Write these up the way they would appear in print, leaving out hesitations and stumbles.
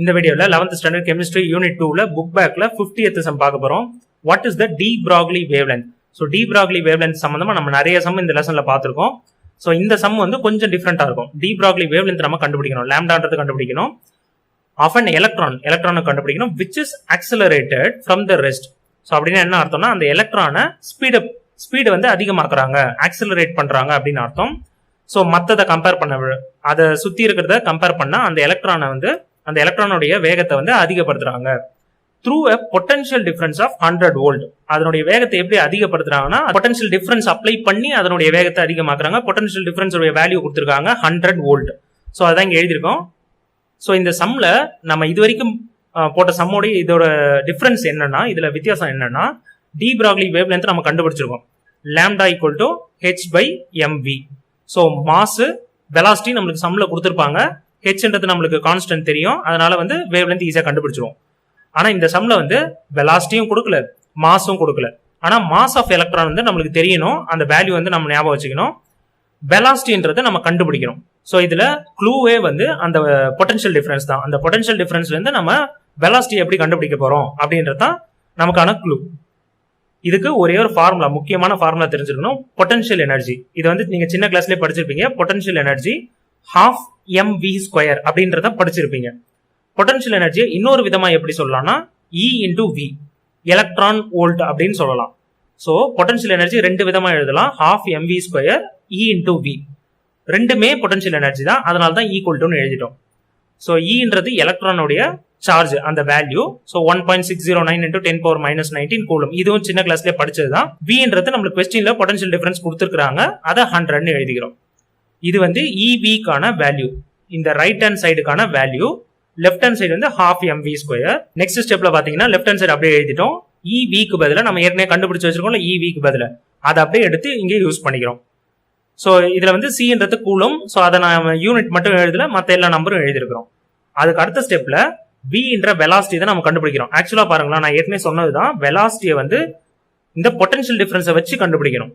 இந்த வீடியோல 11th standard chemistry unit 2ல புக் பேக்ல 50th சம் பார்க்க போறோம். What is the de Broglie wavelength? So de Broglie wavelength சம்பந்தமா நம்ம நிறைய சம் இந்த லெசன்ல பார்த்திருக்கோம். ஸோ இந்த சம் வந்து கொஞ்சம் டிஃப்ரெண்டா இருக்கும். டி ப்ராக்லி வேவ்லென்த் நம்ம கண்டுபிடிக்கணும், லாம்டான்றது கண்டுபிடிக்கணும். ஆஃப் அன் எலக்ட்ரானை கண்டுபிடிக்கணும் which is accelerated from the rest. So அப்படின்னா என்ன அர்த்தம்னா அந்த எலக்ட்ரானை ஸ்பீடு வந்து அதிகமாக்குறாங்க, ஆக்சிலரேட் பண்றாங்க அப்படின்னு அர்த்தம். ஸோ மற்றதை கம்பேர் பண்ண, அதை சுத்தி இருக்கிறத கம்பேர் பண்ணா அந்த எலக்ட்ரானுடைய வேகத்தை வந்து அதிகப்படுத்துறாங்க through a potential difference of 100 volt. அதனுடைய வேகத்தை எப்படி அதிகப்படுத்துறாங்கன்னா பொட்டன்ஷியல் டிஃபரன்ஸ் அப்ளை பண்ணி அதனுடைய வேகத்தை அதிகமாக்குறாங்க. பொட்டன்ஷியல் டிஃபரன்ஸ் வேல்யூ கொடுத்துருக்காங்க 100 வோல்ட். ஸோ அதான் இங்க எழுதியிருக்கோம். ஸோ இந்த சம்ல நம்ம இது வரைக்கும் போட்ட சம்மோட இதோட டிஃபரன்ஸ் என்னன்னா, இதுல வித்தியாசம் என்னன்னா, டி ப்ராக்லி வேவ்லென்த் நம்ம கண்டுபிடிச்சிருக்கோம். Lambda equal to h by mv. So mass velocity நம்மளுக்கு சம்ல கொடுத்துருப்பாங்க. ஹெச்ன்றது நம்மளுக்கு கான்ஸ்டன்ட் தெரியும், அதனால வந்து வேவ்லென்த் ஈஸியா கண்டுபிடிச்சிருவோம். ஆனா இந்த சம்ல வந்து வெலாசிட்டியும் கொடுக்கல, மாஸும் கொடுக்கல. ஆனா மாஸ் ஆஃப் எலக்ட்ரான் வந்து நம்மளுக்கு தெரியணும், அந்த வேல்யூ வந்து நம்ம ஞாபகம் வச்சுக்கணும். வெலாசிட்டின்றதை நம்ம கண்டுபிடிக்கணும். ஸோ இதுல க்ளூவே வந்து அந்த பொட்டன்ஷியல் டிஃபரன்ஸ் தான். அந்த பொட்டன்ஷியல் டிஃபரன்ஸ்ல இருந்து நம்ம வெலாசிட்டி எப்படி கண்டுபிடிக்க போறோம் அப்படின்றது தான் நமக்கான க்ளூ. இதுக்கு ஒரே ஒரு ஃபார்முலா, முக்கியமான ஃபார்முலா தெரிஞ்சிருக்கணும், பொட்டன்ஷியல் எனர்ஜி. இது வந்து நீங்க சின்ன கிளாஸ்லயே படிச்சிருப்பீங்க. பொட்டன்ஷியல் எனர்ஜி ½ mv² அப்படின்றத படிச்சிருப்பீங்க. பொட்டன்ஷியல் எனர்ஜியை இன்னொரு விதமா எப்படி சொல்லலாம்னா E into V, electron volt அப்படின்னு சொல்லலாம். ஸோ பொட்டன்ஷியல் எனர்ஜி ரெண்டு விதமா எழுதலாம், ½ mv² E into V. ரெண்டுமே பொட்டன்ஷியல் எனர்ஜி தான், அதனால தான் ஈக்குவல் டுன்னு எழுதிட்டோம். ஸோ ஈன்றது எலக்ட்ரானுடைய சார்ஜ், அந்த வேல்யூ. So 1.609 into 10⁻−19 coulomb. இதுவும் சின்ன கிளாஸ்லயே படிச்சதுதான். Vன்றது நம்மளுக்கு கொஸ்டின்ல பொட்டன்ஷியல் டிஃபரன்ஸ் கொடுத்துருக்காங்க, அதை 100ன்னு எழுதிக்கிறோம். இது வந்து EVக்கான வேல்யூ, இந்த ரைட் ஹேண்ட் சைடுக்கான வேல்யூ. லெஃப்ட் ஹேண்ட் சைடு வந்து ½ mv². நெக்ஸ்ட் ஸ்டெப்ல பாத்தீங்கன்னா லெஃப்ட் ஹேண்ட் சைடு அப்படியே எழுதிட்டோம். EVக்கு பதிலா நம்ம ஏற்கனவே கண்டுபிடிச்சு வச்சிருக்கோம்ல, EVக்கு பதிலா அதை அப்படியே எடுத்து இங்கே யூஸ் பண்ணிக்கிறோம். ஸோ இதுல வந்து Cன்றது கூலும். ஸோ அதை நான் யூனிட் மட்டும் எழுதல, மற்ற எல்லா நம்பரும் எழுதிருக்கிறோம். அதுக்கு அடுத்த ஸ்டெப்ல Vன்ற வெலாசிட்டி தான் நம்ம கண்டுபிடிக்கிறோம். ஆக்சுவலா பாருங்களா, நான் ஏற்கனவே சொன்னதுதான், வெலாசிட்டியை வந்து இந்த பொட்டன்ஷியல் டிஃபரன்ஸை வச்சு கண்டுபிடிக்கணும்.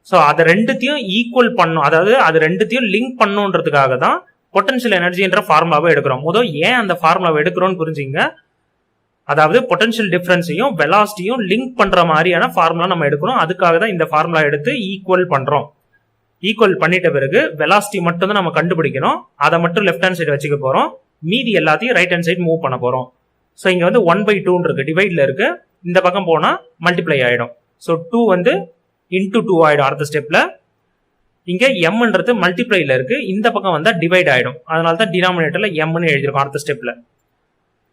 ஸோ அதை ரெண்டுத்தையும் ஈக்குவல் பண்ணும், அதாவது அது ரெண்டுத்தையும் லிங்க் பண்ணுன்றதுக்காக தான் பொட்டன்ஷியல் எனர்ஜின்ற ஃபார்முலாவை எடுக்கிறோம். முதல் ஏன் அந்த ஃபார்முலாவை எடுக்கிறோம்னு புரிஞ்சுங்க. அதாவது பொட்டன்ஷியல் டிஃபரன்ஸையும் வெலாசிட்டியும் லிங்க் பண்ற மாதிரியான ஃபார்முலா நம்ம எடுக்கிறோம். அதுக்காக தான் இந்த ஃபார்முலா எடுத்து ஈக்குவல் பண்றோம். ஈக்குவல் பண்ணிட்ட பிறகு வெலாசிட்டி மட்டும் தான் நம்ம கண்டுபிடிக்கணும், அதை மட்டும் லெஃப்ட் ஹேண்ட் சைடு வச்சுக்க போறோம். மீதி எல்லாத்தையும் ரைட் ஹேண்ட் சைடு மூவ் பண்ண போறோம். ஸோ இங்க வந்து 1/2 இருக்கு, டிவைட்ல இருக்கு. இந்த பக்கம் போனா மல்டிப்ளை ஆயிடும். ஸோ 2 வந்து இன்டூ 2 ஆயிடும் அடுத்த ஸ்டெப்ல. இங்க எம்ன்றது மல்டிப்ளைல இருக்கு, இந்த பக்கம் வந்தா டிவைட் ஆயிடும், அதனால தான் டினாமினேட்டர்ல எம்னு எழுதிருக்கோம் அடுத்த ஸ்டெப்ல.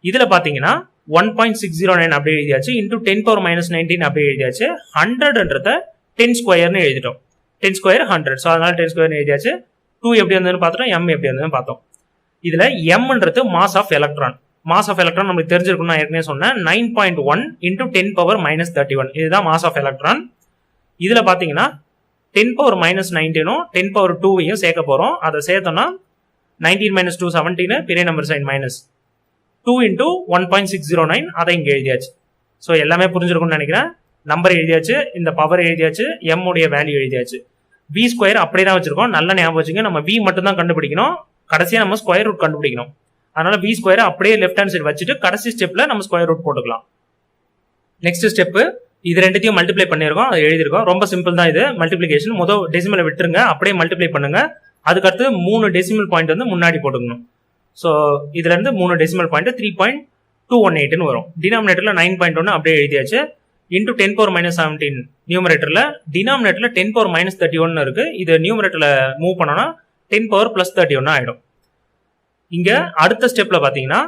இதுல பாத்தீங்கன்னா 1.609 அப்படியே எழுதியாச்சு, இன்டூ 10⁻−19 அப்படியே எழுதியாச்சு. 100ன்றத 10² எழுதிட்டோம். 10² 100. ஸோ அதனால 10² எழுதியாச்சு. 2 எப்படி வந்ததுன்னு பார்த்தோம், எம் எப்படி வந்ததுன்னு பார்த்தோம். இதுல எம்ன்றது mass of electron. Mass of electron நமக்கு தெரிஞ்சிருக்கும், நான் ஏற்கனவே சொன்னேன். 9.1 into 10⁻−31 இதுதான் மாஸ் ஆஃப் எலக்ட்ரான். இதுல பாத்தீங்கன்னா 10⁻−19 10⁻2 சேர்க்க போறோம். அதை சேர்த்தோம்னா 19 - 2 17, பெரிய நம்பர் சைன் மைனஸ் 2 into 1.609, அதை இங்க எழுதியாச்சு. ஸோ எல்லாமே புரிஞ்சிருக்கும்னு நினைக்கிறேன். நம்பர் எழுதியாச்சு, இந்த பவர் எழுதியாச்சு, எம் உடைய வேல்யூ எழுதியாச்சு. V² அப்படியே தான் வச்சிருக்கோம், நல்ல ஞாபகம் வச்சுங்க. நம்ம V மட்டும் தான் கண்டுபிடிக்கணும், கடைசியா நம்ம ஸ்கொயர் ரூட் கண்டுபிடிக்கணும். அதனால V² அப்படியே லெஃப்ட் ஹேண்ட் சைடு வச்சுட்டு கடைசி ஸ்டெப்ல நம்ம ஸ்கொயர் ரூட் போட்டுக்கலாம். நெக்ஸ்ட் ஸ்டெப், இது ரெண்டுத்தையும் மல்டிப்ளை பண்ணிருக்கோம், அது எழுதிருக்கோம். ரொம்ப சிம்பிள் தான் இது மல்டிப்ளிகேஷன். முதல் டெசிமலை விட்டுருங்க, அப்படியே மல்டிப்ளை பண்ணுங்க. அதுக்கடுத்து 3 டெசிமல் பாயிண்ட் வந்து முன்னாடி போட்டுக்கணும். ஸோ இதுல இருந்து 3 டெசிமல் பாயிண்ட் 3.218 வரும். டினாமினேட்டர்ல 9.1 அப்படியே எழுதியாச்சு. இன்டூ 10⁻−17 நியூமரேட்டர்ல, டினாமினேட்டர்ல 10⁻−31 இருக்கு. இது நியூமரேட்டர்ல மூவ் பண்ணோம்னா 10⁻+31 ஆயிடும். இங்க அடுத்த ஸ்டெப்ல பாத்தீங்கன்னா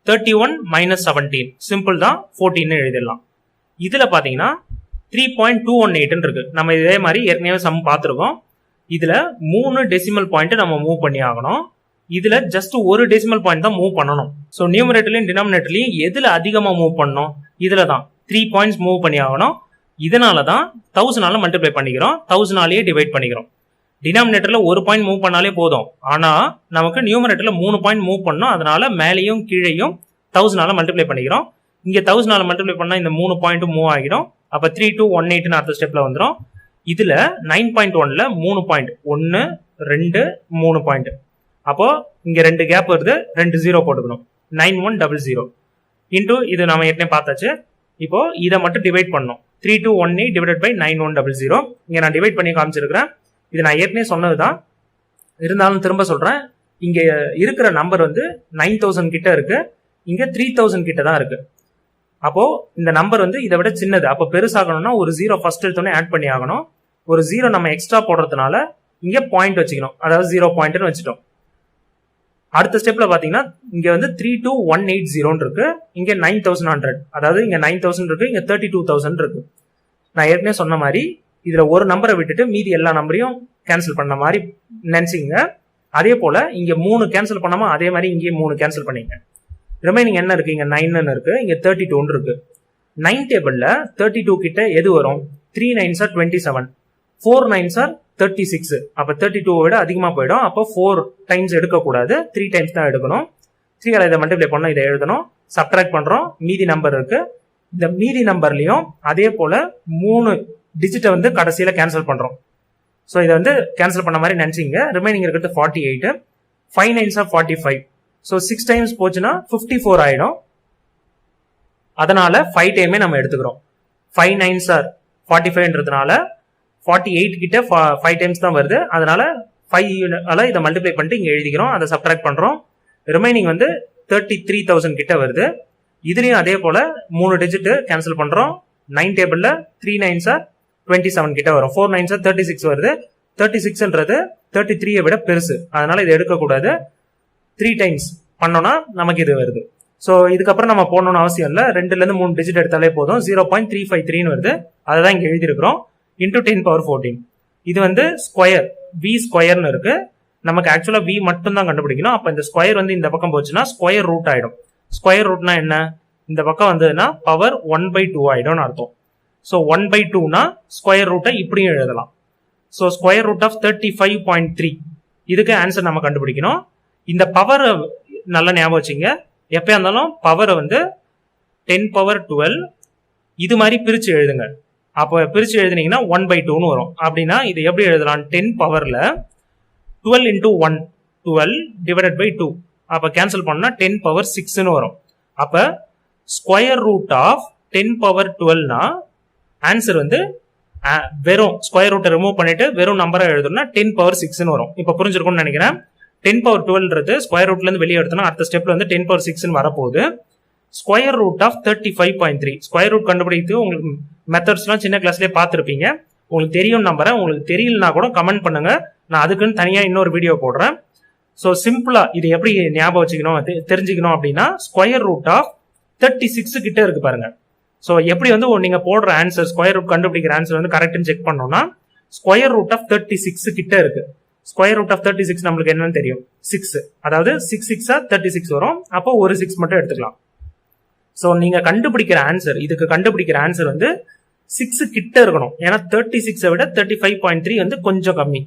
31 - 17 சிம்பிள் தான், 14 எழுதிடலாம். இதுல பாத்தீங்கன்னா 3.218 இருக்கு. நம்ம இதே மாதிரி ஏற்கனவே சம் பார்த்திருக்கோம். இதுல 3 டெசிமல் பாயிண்ட் நம்ம மூவ் பண்ணி ஆகணும். இதுல ஜஸ்ட் ஒரு டெசிமல் பாயிண்ட் தான் மூவ் பண்ணணும். ஸோ நியூமரேட்டர்லயும் டினாமினேட்டர்லயும் எதுல அதிகமா மூவ் பண்ணணும், இதுல தான் 3 பாயிண்ட்ஸ் மூவ் பண்ணி ஆகணும். இதனாலதான் 1000 மல்டிப்ளை பண்ணிக்கிறோம், 1000 டிவைட் பண்ணிக்கிறோம். டினாமினேட்டர்ல ஒரு பாயிண்ட் மூவ் பண்ணாலே போதும், ஆனா நமக்கு நியூமரேட்டர்ல 3 பாயிண்ட் மூவ் பண்ணணும். அதனால மேலையும் கீழையும் 1000 மல்டிப்ளை பண்ணிக்கிறோம். இங்க 1000 மல்டிப்ளை பண்ணா இந்த 3 பாயிண்ட் மூவ் ஆகிடும். அப்ப 3218 அடுத்த ஸ்டெப்ல வந்துடும். இதுல 9.1ல 3 பாயிண்ட் 1 2 3 பாயிண்ட். அப்போ இங்க 2 கேப் வருது, 2 0 போட்டுக்கணும். 9100 இன்டூ இது நம்ம ஏற்கனவே பார்த்தாச்சு. இப்போ இதை மட்டும் டிவைட் பண்ணோம். 3218 டிவைடட் பை 9100. இங்க நான் டிவைட் பண்ணி காமிச்சிருக்கிறேன். இது நான் ஏற்கனவே சொன்னதுதான், இருந்தாலும் திரும்ப சொல்றேன். இங்க இருக்கிற நம்பர் வந்து 9000 கிட்ட இருக்கு, இங்க 3000 கிட்ட தான் இருக்கு. அப்போ இந்த நம்பர் வந்து இதை விட சின்னது. அப்போ பெருசாகணும்னா ஒரு 0 ஃபர்ஸ்ட் எடுத்தோடனே ஆட் பண்ணி ஆகணும். ஒரு 0 நம்ம எக்ஸ்ட்ரா போடுறதுனால இங்க பாயிண்ட் வச்சுக்கணும், அதாவது 0 பாயிண்ட்னு வச்சுட்டோம். அடுத்த ஸ்டெப்ல பாத்தீங்கன்னா இங்க வந்து 32180 இருக்கு, இங்க 9100, அதாவது இங்க 9000 இருக்கு, இங்க 32000 இருக்கு. நான் ஏற்கனவே சொன்ன மாதிரி இதுல ஒரு நம்பரை விட்டுட்டு மீதி எல்லா நம்பரையும் கேன்சல் பண்ண மாதிரி நினைச்சிங்க. அதே போல இங்க 3 கேன்சல் பண்ணாம அதே மாதிரி இங்கேயும் 3 கேன்சல் பண்ணீங்க. ரிமைனிங் என்ன இருக்கு? இங்க 9 இருக்கு, இங்க 32 இருக்கு. 9 டேபிள்ல 32 கிட்ட எது வரும்? 3 9s are 27, 4 9s are 36. அப்ப 32 விட அதிகமா போயிடும். அப்போ 4 டைம்ஸ் எடுக்க கூடாது, 3 டைம்ஸ் தான் எடுக்கணும். 3 இதை மல்டிப்ளை பண்ணோம், இதை எழுதணும், சப்ட்ராக்ட் பண்றோம், மீதி நம்பர் இருக்கு. இந்த மீதி நம்பர்லயும் அதே போல 3 டிஜிட்டை வந்து கடைசியில கேன்சல் பண்றோம். ஸோ இதை வந்து கேன்சல் பண்ண மாதிரி நினைச்சிங்க. ரிமைனிங் இருக்கிறது 48, 5 9s are 45. ஸோ 6 டைம்ஸ் போச்சுன்னா 54 ஆயிடும். அதனால 5 டைமே நம்ம எடுத்துக்கிறோம். 5 9s are 45ன்றதுனால 48 கிட்ட 5 டைம்ஸ் தான் வருது. அதனால 5 இதை மல்டிப்ளை பண்ணிட்டு இங்க எழுதிக்கிறோம், அதை சப்ட்ராக்ட் பண்றோம். ரிமைனிங் வந்து 33,000 கிட்ட வருது. இதுலயும் அதே போல 3 டிஜிட் கேன்சல் பண்றோம். 9 டேபிள்ல 3 9s are 27 கிட்ட வரும், 4 9s are 36 வருது. 36ன்றது 33 விட பெருசு, அதனால இதை எடுக்க கூடாது. 3 டைம்ஸ் பண்ணோம்னா நமக்கு இது வருது. ஸோ இதுக்கப்புறம் நம்ம போடணும்னு அவசியம் இல்லை, 2ல இருந்து 3 டிஜிட் எடுத்தாலே போதும். 0.353 வருது, அதை தான் இங்க எழுதிருக்கிறோம். இன்டூ 10^14. இது வந்து ஸ்கொயர், வி ஸ்கொயர்னு இருக்கு. நமக்கு ஆக்சுவலா வி மட்டும் தான் கண்டுபிடிக்கணும். அப்ப இந்த ஸ்கொயர் வந்து இந்த பக்கம் போச்சுன்னா ஸ்கொயர் ரூட் ஆயிடும். ஸ்கொயர் ரூட்னா என்ன? இந்த பக்கம் வந்ததுன்னா பவர் 1/2 ஆயிடும்னு அர்த்தம். ஸோ 1/2னா ஸ்கொயர் ரூட்டை இப்படியும் எழுதலாம். ஸோ ஸ்கொயர் ரூட் ஆஃப் 35.3, இதுக்கு ஆன்சர் நம்ம கண்டுபிடிக்கணும். இந்த பவர் நல்லா ஞாபகம் வச்சுங்க. எப்பயா இருந்தாலும் பவரை வந்து 10^12 இது மாதிரி பிரிச்சு எழுதுங்க. அப்போ பிரிச்சு எழுதுனீங்கன்னா 1/2ன்னு வரும். அப்படின்னா இது எப்படி எழுதலாம்? 10 பவர்ல 12 into 1, 12 divided by 2. அப்ப கேன்சல் பண்ணா 10^6ன்னு வரும். அப்ப ஸ்கொயர் ரூட் ஆஃப் 10^12னா ஆன்சர் வந்து வெறும் ஸ்கொயர் ரூட்டை ரிமூவ் பண்ணிட்டு வெறும் நம்பரை எழுதணும்னா 10^6ன்னு வரும். இப்ப புரிஞ்சிருக்கும்னு நினைக்கிறேன். 10^12ன்றது ஸ்கொயர் ரூட்ல இருந்து வெளியே எடுத்தோம்னா அடுத்த ஸ்டெப்ல வந்து 10^6ன்னு வரப்போகுது. Square root of 35.3, square root கண்டுபிடித்து உங்களுக்கு மெத்தட்ஸ்லாம் சின்ன கிளாஸ்லேயே பார்த்துருப்பீங்க. உங்களுக்கு தெரியும் நம்புறேன். உங்களுக்கு தெரியலனா கூட கமெண்ட் பண்ணுங்க, நான் அதுக்குன்னு தனியா இன்னொரு வீடியோ போடுறேன். ஸோ சிம்பிளா இது எப்படி ஞாபகம் வச்சுக்கணும் தெரிஞ்சுக்கணும் அப்படின்னா, ஸ்கொயர் ரூட் ஆஃப் 36 கிட்ட இருக்கு பாருங்க. ஸோ எப்படி வந்து நீங்க போடுற ஆன்சர் ஸ்கொயர் ரூட் கண்டுபிடிக்கிற ஆன்சர் வந்து கரெக்ட்னு செக் பண்ணோம்னா, ஸ்கொயர் ரூட் ஆஃப் 36 கிட்ட இருக்கு. ஸ்கொயர் ரூட் ஆஃப் 36 நம்மளுக்கு என்னன்னு தெரியும், 6. அதாவது 6 6 36 வரும். அப்போ ஒரு 6 மட்டும் எடுத்துக்கலாம். ஸோ நீங்க கண்டுபிடிக்கிற ஆன்சர், இதுக்கு கண்டுபிடிக்கிற ஆன்சர் வந்து 6 கிட்ட இருக்கணும். ஏன்னா 36 விட 35.3 வந்து கொஞ்சம் கம்மி.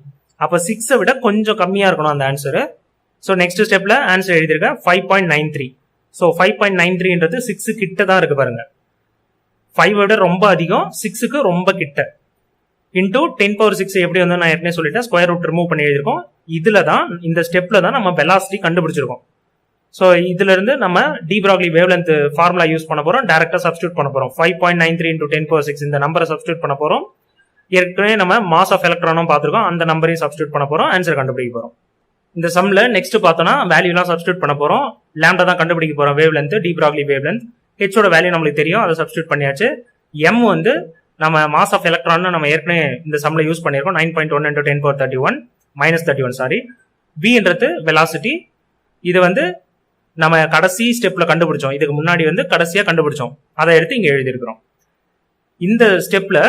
அப்ப 6 விட கொஞ்சம் கம்மியா இருக்கணும் அந்த ஆன்சர். ஸோ நெக்ஸ்ட் ஸ்டெப்ல ஆன்சர் எழுதிருக்கேன் 5.93. ஸோ 5.93ன்றது 6 கிட்ட தான் இருக்கு பாருங்க. 5 விட ரொம்ப அதிகம், 6க்கு ரொம்ப கிட்ட. இன்டூ 10^6 எப்படி வந்து நான் ஏற்கனவே சொல்லிட்டேன், ஸ்கொயர் ரூட் ரிமூவ் பண்ணி எழுதிருக்கோம். இதுல தான் இந்த ஸ்டெப்ல தான் நம்ம வெலாசிட்டி கண்டுபிடிச்சிருக்கோம். ஸோ இதுல இருந்து நம்ம de Broglie wavelength formula use பண்ண போறோம், டைரக்டா சப்ஸ்டியூட் பண்ண போறோம். 5.93 into 10^6 இந்த நம்பரை சப்ஸ்டியூட் பண்ண போறோம். ஏற்கனவே நம்ம மாஸ் ஆஃப் எலக்ட்ரானும் பார்த்துருக்கோம், அந்த நம்பரையும் சப்ஸ்டியூட் பண்ண போறோம், ஆன்சர் கண்டுபிடிக்க போறோம். இந்த சம்ல நெக்ஸ்ட் பார்த்தோம்னா வேல்யூலாம் சப்ஸ்டியூட் பண்ண போறோம். லாம்டா தான் கண்டுபிடிக்க போறோம், வேவ்லென்த், டி ப்ராக்லி வேவ்லென்த். ஹெச்சோட வேல்யூ நம்மளுக்கு தெரியும், அதை சப்ஸ்டியூட் பண்ணியாச்சு. எம் வந்து நம்ம மாஸ் ஆஃப் எலக்ட்ரான் நம்ம ஏற்கனவே இந்த சம்ல யூஸ் பண்ணிருக்கோம், 9.1 into 10^31 -31 சாரி. வின்றது வெலாசிட்டி, இது வந்து நம்ம கடைசி ஸ்டெப்ல கண்டுபிடிச்சோம், இதுக்கு முன்னாடி வந்து கடைசியா கண்டுபிடிச்சோம், அதை எடுத்து இங்க எழுதிருக்கிறோம். இந்த ஸ்டெப்ல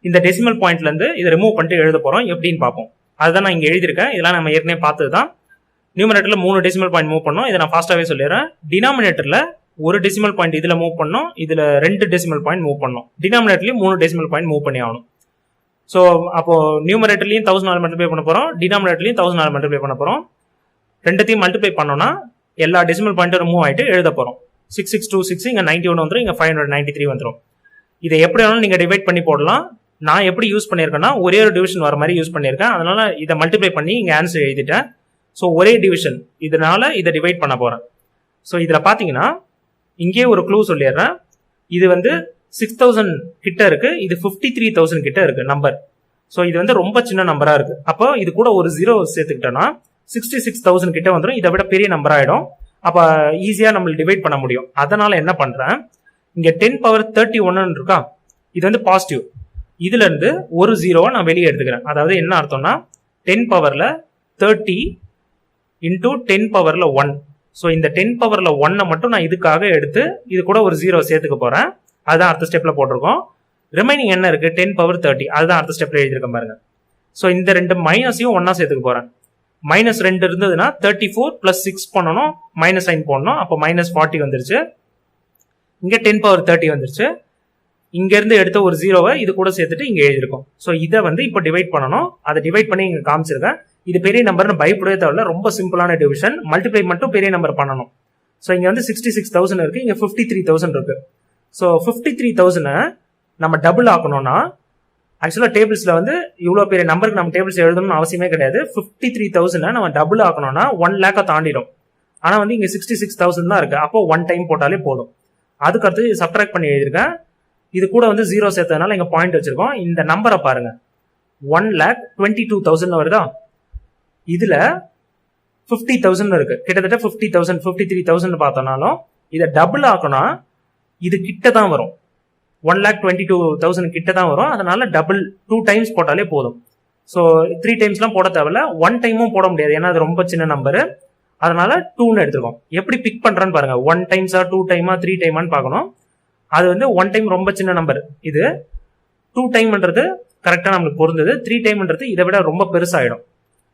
இந்த டெசிமல் பாயிண்ட்ல இருந்து இதை ரிமூவ் பண்ணிட்டு எழுத போறோம். எப்படின்னு பார்ப்போம். அதுதான் நான் இங்க எழுதியிருக்கேன். இதெல்லாம் நம்ம ஏற்கனவே பார்த்ததுதான். நியூமரேட்டர்ல 3 டெசிமல் பாயிண்ட் மூவ் பண்ணோம், இதை நான் ஃபாஸ்டாவே சொல்லிடுறேன். டினாமினேட்டர்ல ஒரு டெசிமல் பாயிண்ட் இதுல மூவ் பண்ணோம், இதுல 2 டெசிமல் பாயிண்ட் மூவ் பண்ணோம். டினாமினேட்டர்லயும் 3 டெசிமல் பாயிண்ட் மூவ் பண்ணி ஆகணும். ஸோ அப்போ நியூமரேட்டர்லயும் 1000 மல்டிப்ளை பண்ண போறோம், டினாமினேட்டர்லயும் 1000 மல்டிப்ளை பண்ண போறோம். ரெண்டுத்தையும் மல்டிப்ளை பண்ணோம்னா எல்லா டெசிமல் பாயிண்ட்டும் ரிமூவ் ஆயிட்டு எழுத போறோம். 6626 இங்க 91 வந்துடும், இங்க 593 வந்துடும். இதை எப்படி வேணாலும் நீங்க டிவைட் பண்ணி போடலாம். நான் எப்படி யூஸ் பண்ணியிருக்கேன்னா ஒரே ஒரு டிவிஷன் வர மாதிரி யூஸ் பண்ணியிருக்கேன். அதனால இதை மல்டிப்ளை பண்ணி இங்க ஆன்சர் எழுதிட்டேன். ஸோ ஒரே டிவிஷன், இதனால இதை டிவைட் பண்ண போறேன். ஸோ இதுல பாத்தீங்கன்னா இங்கே ஒரு க்ளூ சொல்லிடுறேன். இது வந்து 6000 கிட்ட இருக்கு, இது 53,000 கிட்ட இருக்கு நம்பர். ஸோ இது வந்து ரொம்ப சின்ன நம்பரா இருக்கு. அப்போ இது கூட ஒரு 0 சேர்த்துக்கிட்டோம்னா 66,000 கிட்ட வந்துடும். இதை விட பெரிய நம்பர் ஆயிடும். அப்ப ஈஸியா நம்ம டிவைட் பண்ண முடியும். அதனால என்ன பண்றேன், இங்க 10^31 இருக்கா, இது வந்து பாசிட்டிவ். இதுல இருந்து ஒரு 0 நான் வெளியே எடுத்துக்கிறேன். அதாவது என்ன அர்த்தம்னா 10^30 இன்டூ 10^1. ஸோ இந்த 10^1 மட்டும் நான் இதுக்காக எடுத்து இது கூட ஒரு 0 சேர்த்துக்க போறேன். அதுதான் அடுத்த ஸ்டெப்ல போட்டிருக்கோம். ரிமைனிங் என்ன இருக்கு 10^30, அதுதான் அடுத்த ஸ்டெப்ல எழுதிருக்கேன் பாருங்க. ஸோ இந்த ரெண்டு மைனஸையும் ஒன்னா சேர்த்துக்க போறேன். -2 இருந்ததுன்னா 34 + 6 பண்ணணும், மைனஸ் சைன் போடணும். அப்போ -40 வந்துருச்சு. இங்க 10^30 வந்துருச்சு. இங்க இருந்து எடுத்த ஒரு 0வை இது கூட சேர்த்துட்டு இங்க எழுதிருக்கோம். ஸோ இதை வந்து இப்போ டிவைட் பண்ணணும். அதை டிவைட் பண்ணி இங்க காமிச்சிருக்கேன். இது பெரிய நம்பர்னு பயப்படவே தேவையில்ல, ரொம்ப சிம்பிளான டிவிஷன். மல்டிப்ளை மட்டும் பெரிய நம்பர் பண்ணணும். ஸோ இங்க வந்து 66,000 இருக்கு, இங்க 53,000 இருக்கு. ஸோ 53,000 நம்ம டபுள் ஆக்கணும்னா, ஆக்சுவலா டேபிள்ஸ்ல வந்து இவ்வளவு பெரிய நம்பருக்கு நம்ம டேபிள்ஸ் எழுதணும்னு அவசியமே கிடையாது. 53,000 நம்ம டபுள் ஆக்கணும்னா 1 lakh தாண்டிடும். ஆனா வந்து இங்க 66,000 தான் இருக்கு. அப்போ 1 டைம் போட்டாலே போதும். அதுக்கு அடுத்து சப்ட்ராக்ட் பண்ணி எழுதிருக்கேன். இது கூட வந்து 0 சேர்த்ததுனால இங்க பாயிண்ட் வச்சிருக்கோம். இந்த நம்பரை பாருங்க, 1,22,000 வருதா, இதுல 50,000 இருக்கு. கிட்டத்தட்ட 50,000 53,000 பார்த்தோம்னாலும் இதை டபுள் ஆக்கணும், இது கிட்ட தான் வரும். 1,22,000 கிட்ட தான் வரும். அதனால டபுள் 2 டைம்ஸ் போட்டாலே போதும். ஸோ 3 டைம்ஸ்லாம் போட தேவையில்ல, 1 டைமும் போட முடியாது, ஏன்னா அது ரொம்ப சின்ன நம்பரு. அதனால 2ன்னு எடுத்துக்கோம். எப்படி பிக் பண்றேன்னு பாருங்க, 1 டைம்ஸா 2 டைமா 3 டைமான்னு பார்க்கணும். அது வந்து 1 டைம் ரொம்ப சின்ன நம்பர், இது 2 டைம்ன்றது கரெக்டா நம்மளுக்கு பொருந்தது. 3 டைம்ன்றது இதை விட ரொம்ப பெருசாயிடும்,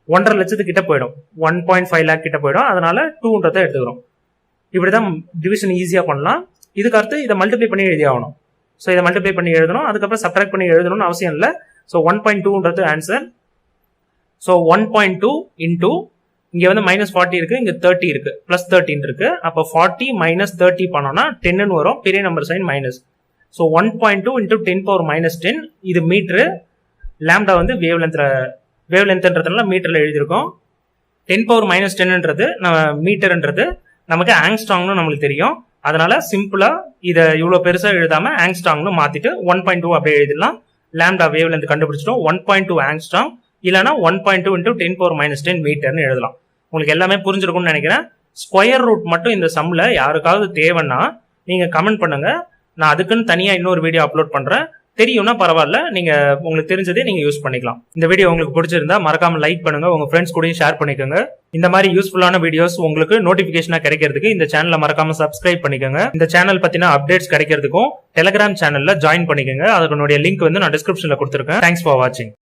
1.5 லட்சத்துக்கு கிட்ட போயிடும், 1.5 lakh கிட்ட போயிடும். அதனால 2ன்றதை எடுத்துக்கிறோம். இப்படிதான் டிவிஷன் ஈஸியா பண்ணலாம். இதுக்கு அடுத்து இதை மல்டிப்ளை பண்ணி எழுதி ஆகணும். ஸோ இதை மல்டிப்ளை பண்ணி எழுதணும், அதுக்கப்புறம் சப்ட்ராக்ட் பண்ணி எழுதணும்னு அவசியம் இல்லை. ஸோ 1.2ன்றது ஆன்சர். ஸோ 1.2 இன்டூ இங்க வந்து -40 இருக்கு, இங்க 30 இருக்கு, +13 இருக்கு. அப்போ 40 - 30 பண்ணோம்னா 10ன்னு வரும், பெரிய number sign minus. So 1.2 into 10⁻−10, இது மீட்ரு. லாம்டா வந்து வேவ் லென்த்ன்றதுனால மீட்டர்ல எழுதியிருக்கோம். 10⁻−10ன்றது மீட்டர்ன்றது நமக்கு ஆங்ஸ்ட்ராங்னு நம்மளுக்கு தெரியும். அதனால சிம்பிளா இதை இவ்வளவு பெருசா எழுதாம ஆங்ஸ்ட்ராங்னு மாத்திட்டு 1.2 அப்படியே எழுதிடலாம். லாம்டா வேவ் லென்த் கண்டுபிடிச்சிட்டோம். 1.2 ஆங்ஸ்ட்ராங், இல்லைன்னா 1.2 இன்டூ 10⁻−10 மீட்டர்னு எழுதலாம். உங்களுக்கு எல்லாமே புரிஞ்சிருக்கும்னு நினைக்கிறேன். ஸ்கொயர் ரூட் மட்டும் இந்த சம்ல யாருக்காவது தேவைன்னா நீங்க கமெண்ட் பண்ணுங்க, நான் அதுக்குன்னு தனியா இன்னொரு வீடியோ அப்லோட் பண்றேன். தெரியும்னா பரவாயில்ல, நீங்க உங்களுக்கு தெரிஞ்சதே நீங்க யூஸ் பண்ணிக்கலாம். இந்த வீடியோ உங்களுக்கு பிடிச்சிருந்தா மறக்காம லைக் பண்ணுங்க, உங்க ஃப்ரெண்ட்ஸ் கூடயும் ஷேர் பண்ணிக்கோங்க. இந்த மாதிரி யூஸ்ஃபுல்லான வீடியோஸ் உங்களுக்கு நோட்டிபிகேஷனா கிடைக்கிறதுக்கு இந்த சேனலை மறக்காம சப்ஸ்கிரைப் பண்ணிக்கோங்க. இந்த சேனல் பத்தின அப்டேட்ஸ் கிடைக்கிறதுக்கும் டெலிகிராம் சேனல்ல ஜாயின் பண்ணிக்கோங்க. அதனுடைய லிங்க் வந்து நான் டிஸ்கிரிப்ஷன்ல கொடுத்துருக்கேன். தேங்க்ஸ் ஃபார் வாட்சிங்.